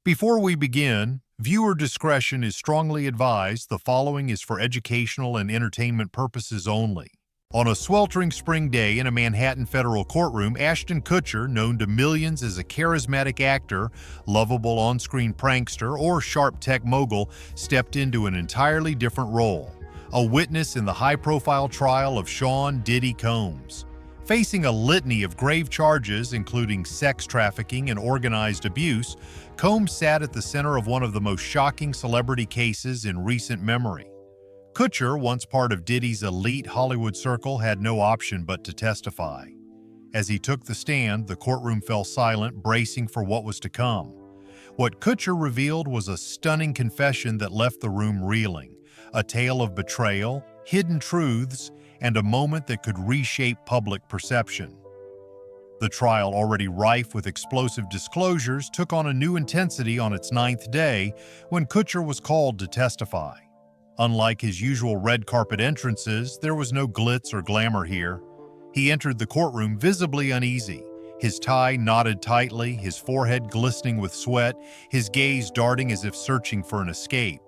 Before we begin, viewer discretion is strongly advised. The following is for educational and entertainment purposes only. On a sweltering spring day in a Manhattan federal courtroom, Ashton Kutcher, known to millions as a charismatic actor, lovable on-screen prankster, or sharp tech mogul, stepped into an entirely different role, a witness in the high-profile trial of Sean "Diddy" Combs. Facing a litany of grave charges, including sex trafficking and organized abuse, Combs sat at the center of one of the most shocking celebrity cases in recent memory. Kutcher, once part of Diddy's elite Hollywood circle, had no option but to testify. As he took the stand, the courtroom fell silent, bracing for what was to come. What Kutcher revealed was a stunning confession that left the room reeling, a tale of betrayal, hidden truths, and a moment that could reshape public perception. The trial, already rife with explosive disclosures, took on a new intensity on its ninth day when Kutcher was called to testify. Unlike his usual red carpet entrances, there was no glitz or glamour here. He entered the courtroom visibly uneasy, his tie knotted tightly, his forehead glistening with sweat, his gaze darting as if searching for an escape.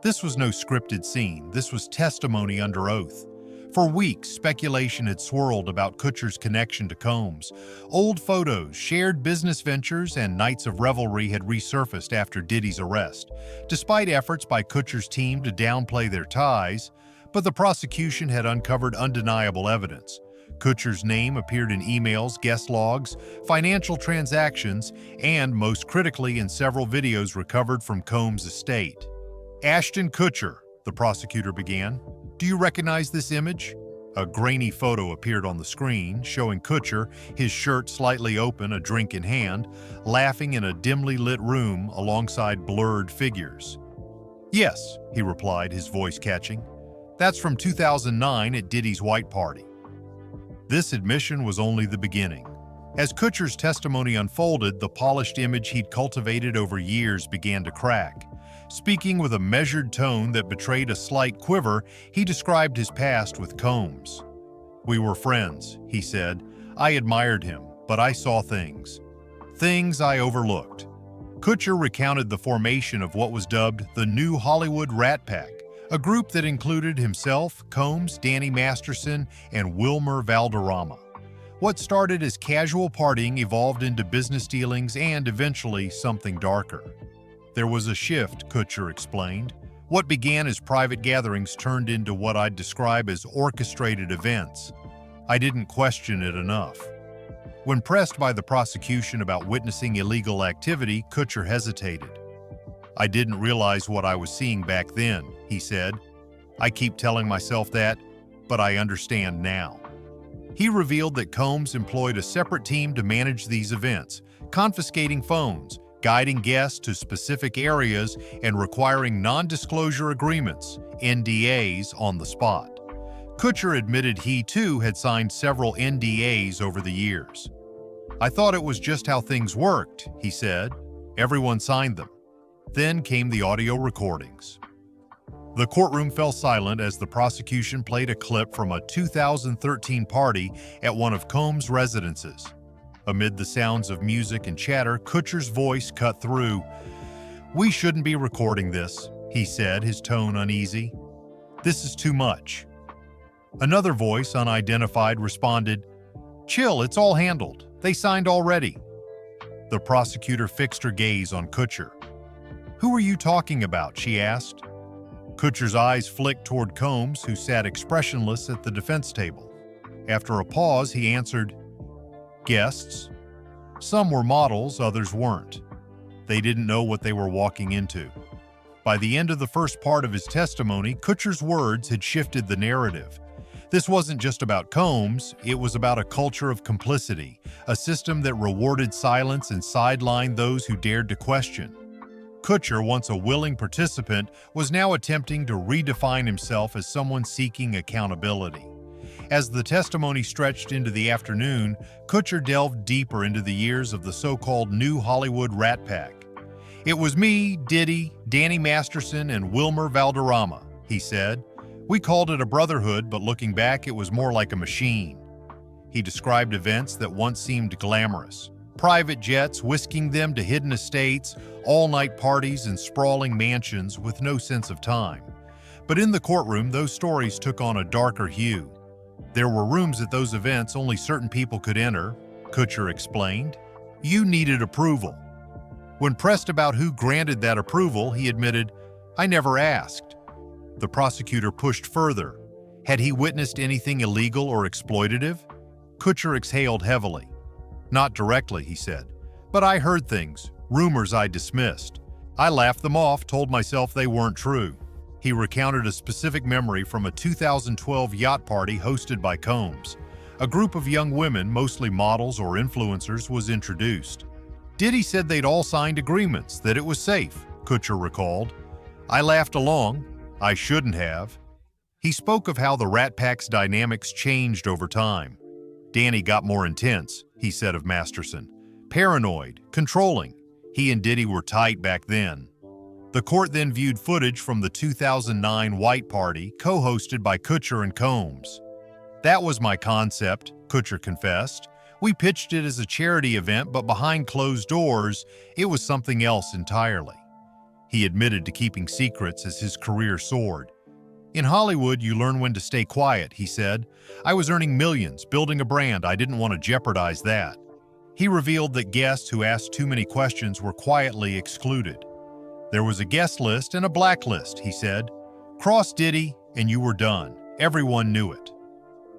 This was no scripted scene. This was testimony under oath. For weeks, speculation had swirled about Kutcher's connection to Combs. Old photos, shared business ventures, and nights of revelry had resurfaced after Diddy's arrest, despite efforts by Kutcher's team to downplay their ties. But the prosecution had uncovered undeniable evidence. Kutcher's name appeared in emails, guest logs, financial transactions, and, most critically, in several videos recovered from Combs' estate. "Ashton Kutcher," the prosecutor began. "Do you recognize this image?" A grainy photo appeared on the screen, showing Kutcher, his shirt slightly open, a drink in hand, laughing in a dimly lit room alongside blurred figures. "Yes," he replied, his voice catching. "That's from 2009 at Diddy's White Party." This admission was only the beginning. As Kutcher's testimony unfolded, the polished image he'd cultivated over years began to crack. Speaking with a measured tone that betrayed a slight quiver, he described his past with Combs. "We were friends," he said. "I admired him, but I saw things I overlooked." Kutcher recounted the formation of what was dubbed the New Hollywood Rat Pack, a group that included himself, Combs, Danny Masterson, and Wilmer Valderrama. What started as casual partying evolved into business dealings and, eventually, something darker. "There was a shift," Kutcher explained. "What began as private gatherings turned into what I'd describe as orchestrated events. I didn't question it enough." When pressed by the prosecution about witnessing illegal activity, Kutcher hesitated. "I didn't realize what I was seeing back then," he said. "I keep telling myself that, but I understand now." He revealed that Combs employed a separate team to manage these events, confiscating phones, guiding guests to specific areas, and requiring non-disclosure agreements, NDAs, on the spot. Kutcher admitted he, too, had signed several NDAs over the years. "I thought it was just how things worked," he said. "Everyone signed them." Then came the audio recordings. The courtroom fell silent as the prosecution played a clip from a 2013 party at one of Combs' residences. Amid the sounds of music and chatter, Kutcher's voice cut through. "We shouldn't be recording this," he said, his tone uneasy. "This is too much." Another voice, unidentified, responded, "Chill, it's all handled. They signed already." The prosecutor fixed her gaze on Kutcher. "Who are you talking about?" she asked. Kutcher's eyes flicked toward Combs, who sat expressionless at the defense table. After a pause, he answered, "Guests. Some were models, others weren't. They didn't know what they were walking into." By the end of the first part of his testimony, Kutcher's words had shifted the narrative. This wasn't just about Combs, it was about a culture of complicity, a system that rewarded silence and sidelined those who dared to question. Kutcher, once a willing participant, was now attempting to redefine himself as someone seeking accountability. As the testimony stretched into the afternoon, Kutcher delved deeper into the years of the so-called New Hollywood Rat Pack. "It was me, Diddy, Danny Masterson, and Wilmer Valderrama," he said. "We called it a brotherhood, but looking back, it was more like a machine." He described events that once seemed glamorous, Private jets whisking them to hidden estates, all-night parties, and sprawling mansions with no sense of time. But in the courtroom, those stories took on a darker hue. There were rooms at those events only certain people could enter, Kutcher explained. You needed approval. When pressed about who granted that approval, he admitted, I never asked. The prosecutor pushed further. Had he witnessed anything illegal or exploitative? Kutcher exhaled heavily. Not directly, he said, but I heard things, rumors I dismissed. I laughed them off, told myself they weren't true. He recounted a specific memory from a 2012 yacht party hosted by Combs. A group of young women, mostly models or influencers, was introduced. Diddy said they'd all signed agreements, that it was safe, Kutcher recalled. I laughed along. I shouldn't have. He spoke of how the Rat Pack's dynamics changed over time. Danny got more intense, he said of Masterson. Paranoid, controlling. He and Diddy were tight back then. The court then viewed footage from the 2009 White Party, co-hosted by Kutcher and Combs. That was my concept, Kutcher confessed. We pitched it as a charity event, but behind closed doors, it was something else entirely. He admitted to keeping secrets as his career soared. In Hollywood, you learn when to stay quiet, he said. I was earning millions, building a brand. I didn't want to jeopardize that. He revealed that guests who asked too many questions were quietly excluded. There was a guest list and a blacklist, he said. Cross Diddy and you were done. Everyone knew it.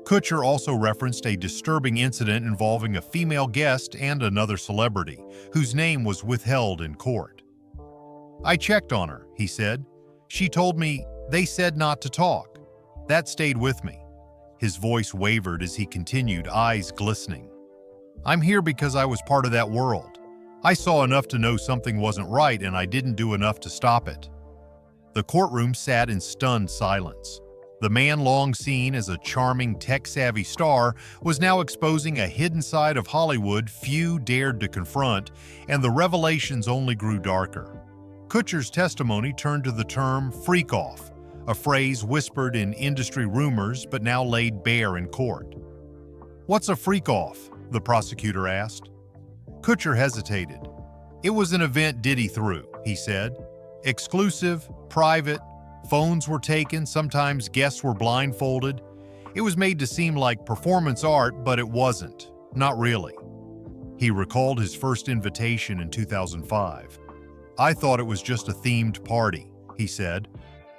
Kutcher also referenced a disturbing incident involving a female guest and another celebrity, whose name was withheld in court. I checked on her, he said. She told me they said not to talk. That stayed with me. His voice wavered as he continued, eyes glistening. I'm here because I was part of that world. I saw enough to know something wasn't right, and I didn't do enough to stop it. The courtroom sat in stunned silence. The man long seen as a charming, tech-savvy star was now exposing a hidden side of Hollywood few dared to confront, and the revelations only grew darker. Kutcher's testimony turned to the term freak-off, a phrase whispered in industry rumors but now laid bare in court. What's a freak-off? The prosecutor asked. Kutcher hesitated. It was an event Diddy threw, he said. Exclusive, private, phones were taken, sometimes guests were blindfolded. It was made to seem like performance art, but it wasn't. Not really. He recalled his first invitation in 2005. I thought it was just a themed party, he said.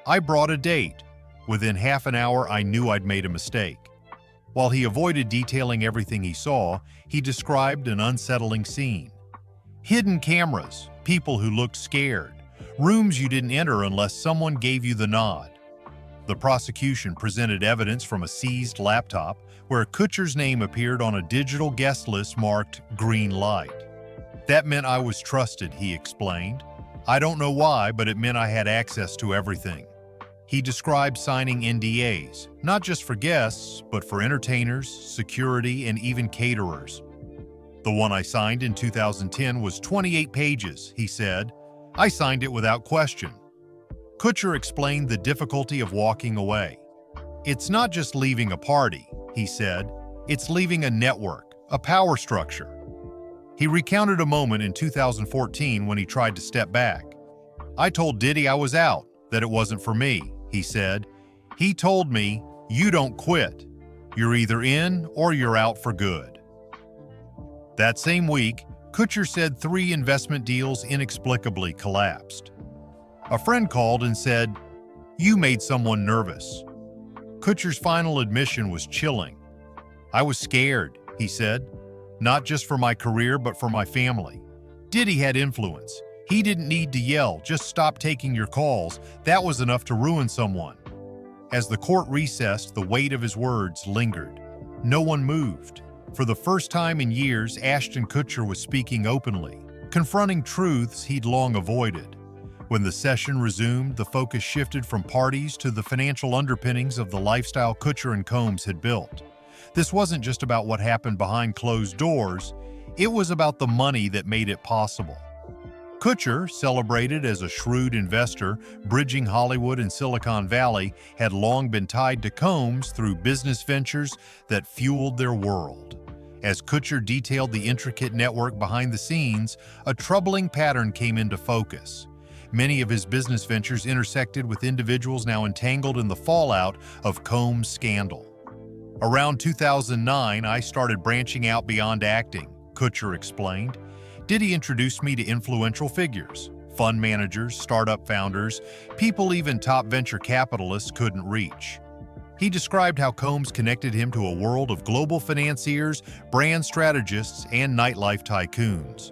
I brought a date. Within half an hour, I knew I'd made a mistake. While he avoided detailing everything he saw, he described an unsettling scene. Hidden cameras, people who looked scared, rooms you didn't enter unless someone gave you the nod. The prosecution presented evidence from a seized laptop where Kutcher's name appeared on a digital guest list marked green light. That meant I was trusted, he explained. I don't know why, but it meant I had access to everything. He described signing NDAs, not just for guests, but for entertainers, security, and even caterers. The one I signed in 2010 was 28 pages, he said. I signed it without question. Kutcher explained the difficulty of walking away. It's not just leaving a party, he said. It's leaving a network, a power structure. He recounted a moment in 2014 when he tried to step back. I told Diddy I was out, that it wasn't for me, he said. He told me, you don't quit. You're either in or you're out for good. That same week, Kutcher said 3 investment deals inexplicably collapsed. A friend called and said, you made someone nervous. Kutcher's final admission was chilling. I was scared, he said, not just for my career, but for my family. Diddy had influence. He didn't need to yell, just stop taking your calls. That was enough to ruin someone. As the court recessed, the weight of his words lingered. No one moved. For the first time in years, Ashton Kutcher was speaking openly, confronting truths he'd long avoided. When the session resumed, the focus shifted from parties to the financial underpinnings of the lifestyle Kutcher and Combs had built. This wasn't just about what happened behind closed doors, it was about the money that made it possible. Kutcher, celebrated as a shrewd investor bridging Hollywood and Silicon Valley, had long been tied to Combs through business ventures that fueled their world. As Kutcher detailed the intricate network behind the scenes, a troubling pattern came into focus. Many of his business ventures intersected with individuals now entangled in the fallout of Combs' scandal. Around 2009, I started branching out beyond acting, Kutcher explained. Diddy introduced me to influential figures, fund managers, startup founders, people even top venture capitalists couldn't reach. He described how Combs connected him to a world of global financiers, brand strategists, and nightlife tycoons.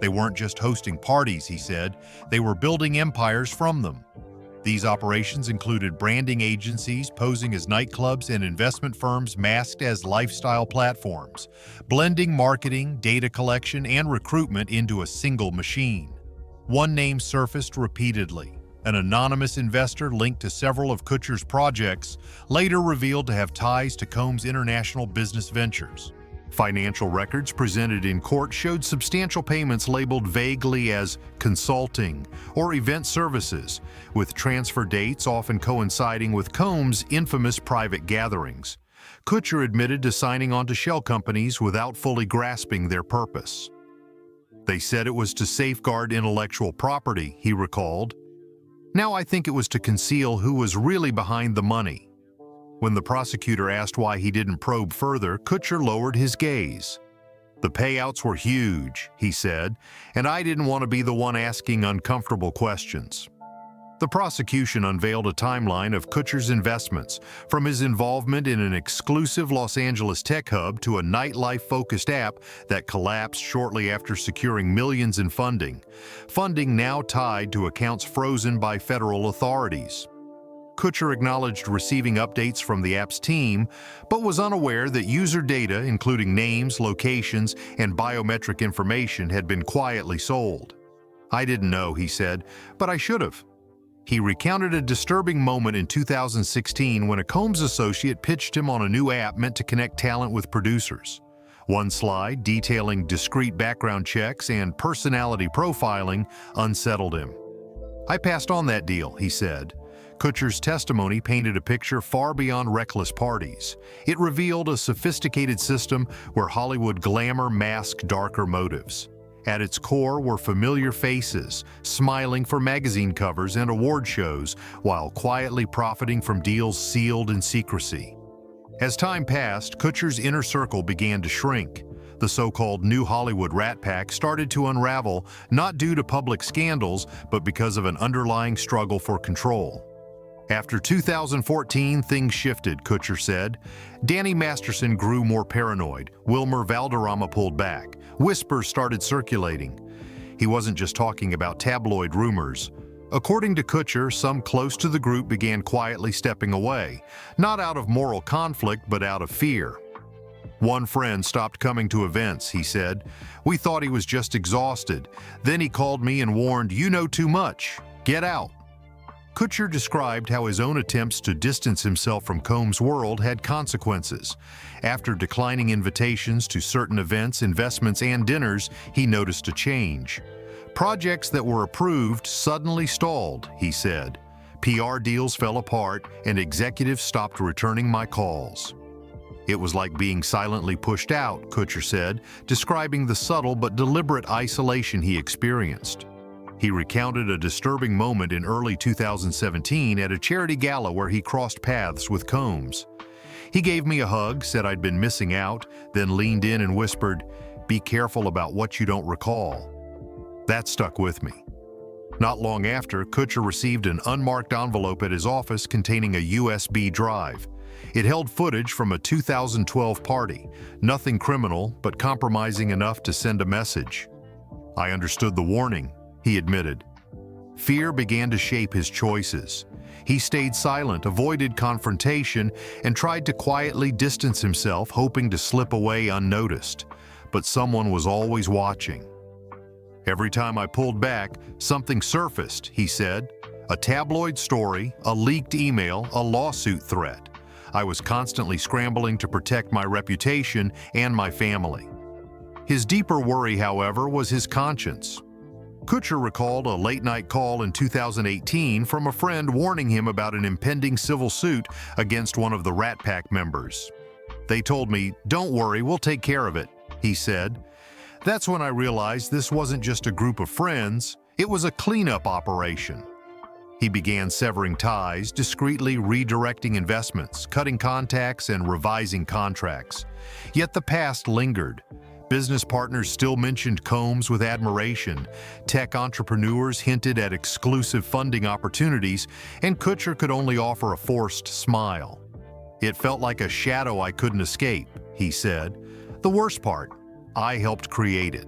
They weren't just hosting parties, he said, they were building empires from them. These operations included branding agencies posing as nightclubs and investment firms masked as lifestyle platforms, blending marketing, data collection, and recruitment into a single machine. One name surfaced repeatedly. An anonymous investor linked to several of Kutcher's projects, later revealed to have ties to Combs' international business ventures. Financial records presented in court showed substantial payments labeled vaguely as consulting or event services, with transfer dates often coinciding with Combs' infamous private gatherings. Kutcher admitted to signing on to shell companies without fully grasping their purpose. They said it was to safeguard intellectual property, he recalled. Now I think it was to conceal who was really behind the money. When the prosecutor asked why he didn't probe further, Kutcher lowered his gaze. The payouts were huge, he said, and I didn't want to be the one asking uncomfortable questions. The prosecution unveiled a timeline of Kutcher's investments, from his involvement in an exclusive Los Angeles tech hub to a nightlife-focused app that collapsed shortly after securing millions in funding. Funding now tied to accounts frozen by federal authorities. Kutcher acknowledged receiving updates from the app's team, but was unaware that user data, including names, locations, and biometric information, had been quietly sold. I didn't know, he said, but I should have. He recounted a disturbing moment in 2016 when a Combs associate pitched him on a new app meant to connect talent with producers. One slide detailing discrete background checks and personality profiling unsettled him. I passed on that deal, he said. Kutcher's testimony painted a picture far beyond reckless parties. It revealed a sophisticated system where Hollywood glamour masked darker motives. At its core were familiar faces, smiling for magazine covers and award shows, while quietly profiting from deals sealed in secrecy. As time passed, Kutcher's inner circle began to shrink. The so-called New Hollywood Rat Pack started to unravel, not due to public scandals, but because of an underlying struggle for control. After 2014, things shifted, Kutcher said. Danny Masterson grew more paranoid. Wilmer Valderrama pulled back. Whispers started circulating. He wasn't just talking about tabloid rumors. According to Kutcher, some close to the group began quietly stepping away, not out of moral conflict, but out of fear. One friend stopped coming to events, he said. We thought he was just exhausted. Then he called me and warned, "You know too much. Get out." Kutcher described how his own attempts to distance himself from Combs' world had consequences. After declining invitations to certain events, investments, and dinners, he noticed a change. Projects that were approved suddenly stalled, he said. PR deals fell apart, and executives stopped returning my calls. It was like being silently pushed out, Kutcher said, describing the subtle but deliberate isolation he experienced. He recounted a disturbing moment in early 2017 at a charity gala where he crossed paths with Combs. He gave me a hug, said I'd been missing out, then leaned in and whispered, "Be careful about what you don't recall." That stuck with me. Not long after, Kutcher received an unmarked envelope at his office containing a USB drive. It held footage from a 2012 party, nothing criminal, but compromising enough to send a message. I understood the warning, he admitted. Fear began to shape his choices. He stayed silent, avoided confrontation, and tried to quietly distance himself, hoping to slip away unnoticed. But someone was always watching. Every time I pulled back, something surfaced, he said. A tabloid story, a leaked email, a lawsuit threat. I was constantly scrambling to protect my reputation and my family. His deeper worry, however, was his conscience. Kutcher recalled a late-night call in 2018 from a friend warning him about an impending civil suit against one of the Rat Pack members. They told me, "Don't worry, we'll take care of it," he said. That's when I realized this wasn't just a group of friends, it was a cleanup operation. He began severing ties, discreetly redirecting investments, cutting contacts, and revising contracts. Yet the past lingered. Business partners still mentioned Combs with admiration, tech entrepreneurs hinted at exclusive funding opportunities, and Kutcher could only offer a forced smile. "It felt like a shadow I couldn't escape," he said. "The worst part, I helped create it."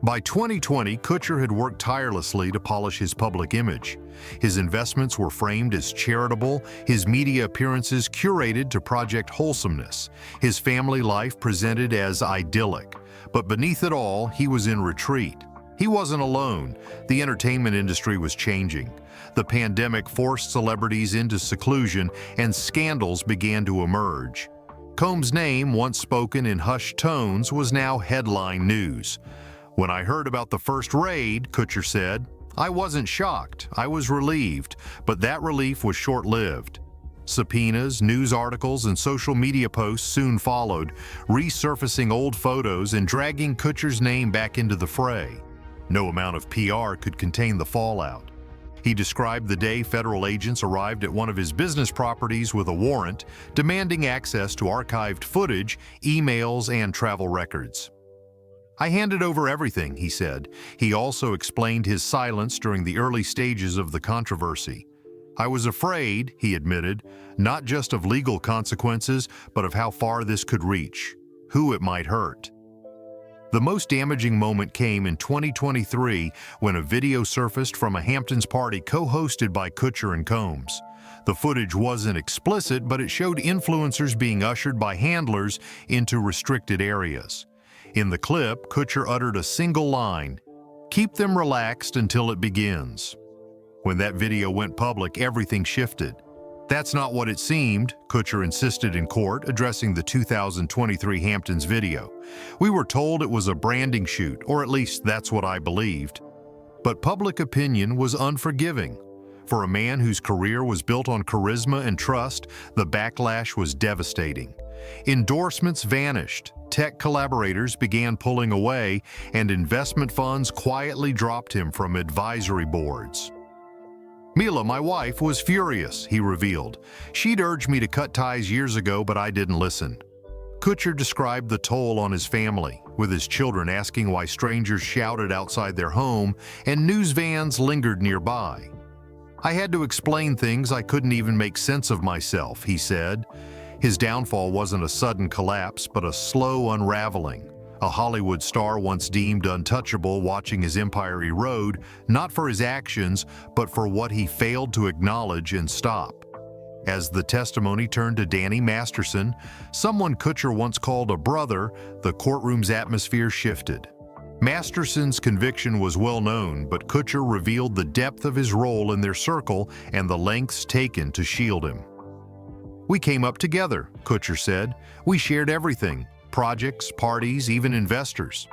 By 2020, Kutcher had worked tirelessly to polish his public image. His investments were framed as charitable, his media appearances curated to project wholesomeness, his family life presented as idyllic. But beneath it all, he was in retreat. He wasn't alone. The entertainment industry was changing. The pandemic forced celebrities into seclusion, and scandals began to emerge. Combs' name, once spoken in hushed tones, was now headline news. "When I heard about the first raid," Kutcher said, "I wasn't shocked, I was relieved, but that relief was short-lived." Subpoenas, news articles, and social media posts soon followed, resurfacing old photos and dragging Kutcher's name back into the fray. No amount of PR could contain the fallout. He described the day federal agents arrived at one of his business properties with a warrant, demanding access to archived footage, emails, and travel records. "I handed over everything," he said. He also explained his silence during the early stages of the controversy. "I was afraid," he admitted, "not just of legal consequences, but of how far this could reach, who it might hurt." The most damaging moment came in 2023 when a video surfaced from a Hamptons party co-hosted by Kutcher and Combs. The footage wasn't explicit, but it showed influencers being ushered by handlers into restricted areas. In the clip, Kutcher uttered a single line, "Keep them relaxed until it begins." When that video went public, everything shifted. "That's not what it seemed," Kutcher insisted in court, addressing the 2023 Hamptons video. "We were told it was a branding shoot, or at least that's what I believed." But public opinion was unforgiving. For a man whose career was built on charisma and trust, the backlash was devastating. Endorsements vanished, tech collaborators began pulling away, and investment funds quietly dropped him from advisory boards. "Mila, my wife, was furious," he revealed. "She'd urged me to cut ties years ago, but I didn't listen." Kutcher described the toll on his family, with his children asking why strangers shouted outside their home and news vans lingered nearby. "I had to explain things I couldn't even make sense of myself," he said. His downfall wasn't a sudden collapse, but a slow unraveling. A Hollywood star once deemed untouchable, watching his empire erode, not for his actions, but for what he failed to acknowledge and stop. As the testimony turned to Danny Masterson, someone Kutcher once called a brother, the courtroom's atmosphere shifted. Masterson's conviction was well known, but Kutcher revealed the depth of his role in their circle and the lengths taken to shield him. "We came up together," Kutcher said. "We shared everything. Projects, parties, even investors."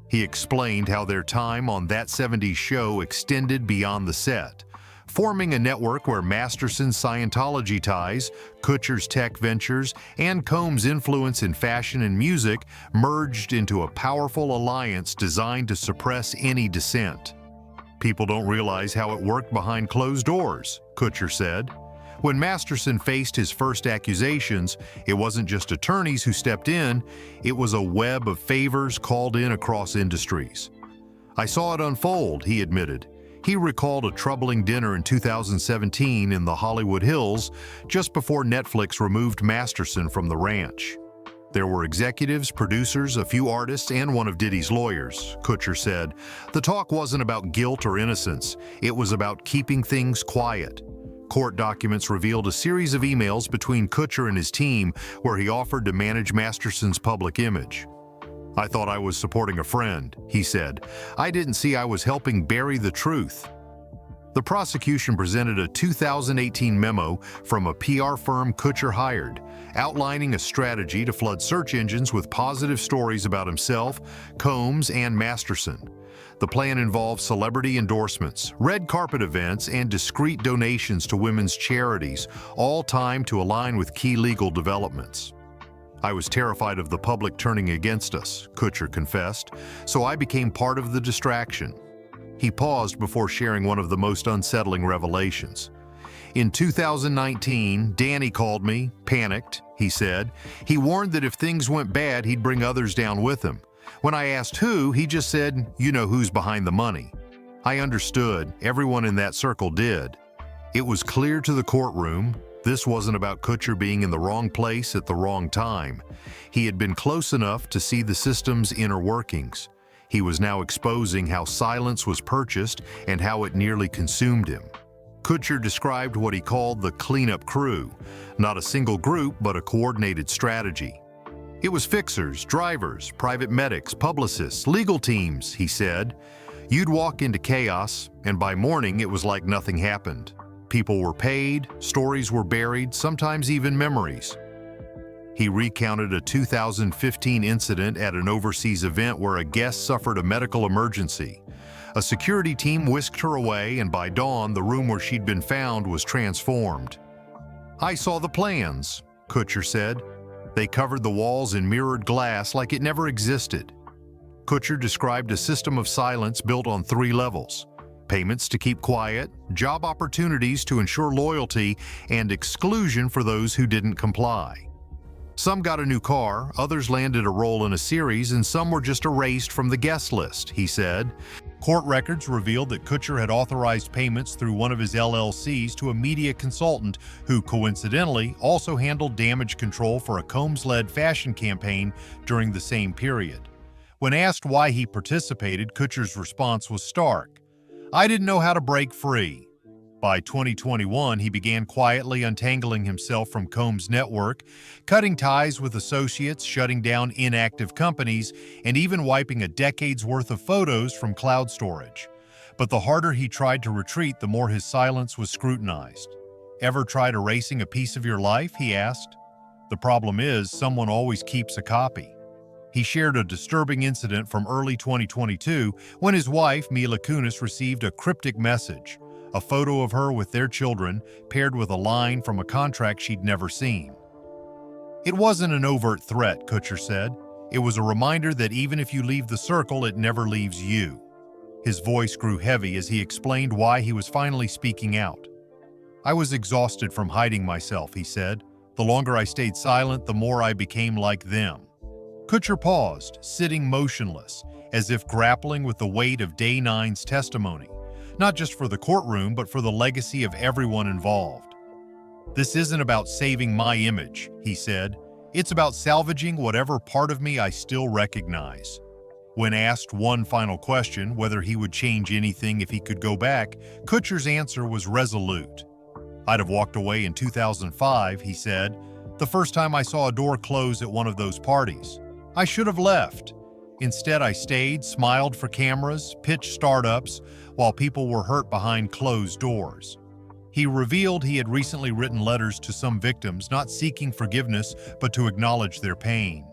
He explained how their time on That 70s Show extended beyond the set, forming a network where Masterson's Scientology ties, Kutcher's tech ventures, and Combs' influence in fashion and music merged into a powerful alliance designed to suppress any dissent. "People don't realize how it worked behind closed doors," Kutcher said. When Masterson faced his first accusations, it wasn't just attorneys who stepped in, it was a web of favors called in across industries. "I saw it unfold," he admitted. He recalled a troubling dinner in 2017 in the Hollywood Hills, just before Netflix removed Masterson from the ranch. "There were executives, producers, a few artists, and one of Diddy's lawyers," Kutcher said. "The talk wasn't about guilt or innocence, it was about keeping things quiet." Court documents revealed a series of emails between Kutcher and his team where he offered to manage Masterson's public image. "I thought I was supporting a friend," he said. "I didn't see I was helping bury the truth." The prosecution presented a 2018 memo from a PR firm Kutcher hired, outlining a strategy to flood search engines with positive stories about himself, Combs, and Masterson. The plan involved celebrity endorsements, red carpet events, and discreet donations to women's charities, all timed to align with key legal developments. I was terrified of the public turning against us, Kutcher confessed, so I became part of the distraction. He paused before sharing one of the most unsettling revelations. In 2019, Danny called me, panicked, he said. He warned that if things went bad, he'd bring others down with him. When I asked who, he just said, "You know who's behind the money." I understood. Everyone in that circle did. It was clear to the courtroom. This wasn't about Kutcher being in the wrong place at the wrong time. He had been close enough to see the system's inner workings. He was now exposing how silence was purchased and how it nearly consumed him. Kutcher described what he called the cleanup crew, not a single group, but a coordinated strategy. It was fixers, drivers, private medics, publicists, legal teams, he said. You'd walk into chaos, and by morning it was like nothing happened. People were paid, stories were buried, sometimes even memories. He recounted a 2015 incident at an overseas event where a guest suffered a medical emergency. A security team whisked her away, and by dawn, the room where she'd been found was transformed. I saw the plans, Kutcher said. They covered the walls in mirrored glass like it never existed. Kutcher described a system of silence built on 3 levels: payments to keep quiet, job opportunities to ensure loyalty, and exclusion for those who didn't comply. Some got a new car, others landed a role in a series, and some were just erased from the guest list, he said. Court records revealed that Kutcher had authorized payments through one of his LLCs to a media consultant who, coincidentally, also handled damage control for a Combs-led fashion campaign during the same period. When asked why he participated, Kutcher's response was stark. "I didn't know how to break free." By 2021, he began quietly untangling himself from Combs' network, cutting ties with associates, shutting down inactive companies, and even wiping a decade's worth of photos from cloud storage. But the harder he tried to retreat, the more his silence was scrutinized. "Ever tried erasing a piece of your life?" he asked. "The problem is, someone always keeps a copy." He shared a disturbing incident from early 2022 when his wife, Mila Kunis, received a cryptic message. A photo of her with their children, paired with a line from a contract she'd never seen. It wasn't an overt threat, Kutcher said. It was a reminder that even if you leave the circle, it never leaves you. His voice grew heavy as he explained why he was finally speaking out. "I was exhausted from hiding myself," he said. "The longer I stayed silent, the more I became like them." Kutcher paused, sitting motionless, as if grappling with the weight of Day 9's testimony. Not just for the courtroom, but for the legacy of everyone involved. "This isn't about saving my image," he said. "It's about salvaging whatever part of me I still recognize." When asked one final question, whether he would change anything if he could go back, Kutcher's answer was resolute. "I'd have walked away in 2005, he said, "the first time I saw a door close at one of those parties. I should have left. Instead, I stayed, smiled for cameras, pitched startups, while people were hurt behind closed doors." He revealed he had recently written letters to some victims, not seeking forgiveness, but to acknowledge their pain.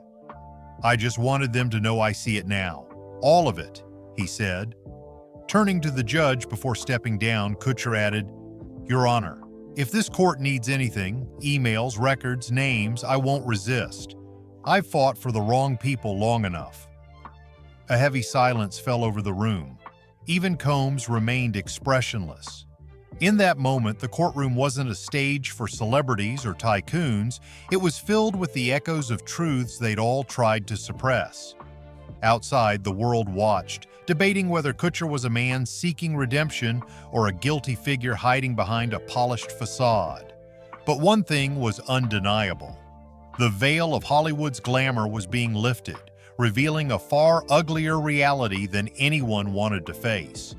"I just wanted them to know I see it now. All of it," he said. Turning to the judge before stepping down, Kutcher added, "Your Honor, if this court needs anything, emails, records, names, I won't resist. I've fought for the wrong people long enough." A heavy silence fell over the room. Even Combs remained expressionless. In that moment, the courtroom wasn't a stage for celebrities or tycoons. It was filled with the echoes of truths they'd all tried to suppress. Outside, the world watched, debating whether Kutcher was a man seeking redemption or a guilty figure hiding behind a polished facade. But one thing was undeniable. The veil of Hollywood's glamour was being lifted, revealing a far uglier reality than anyone wanted to face.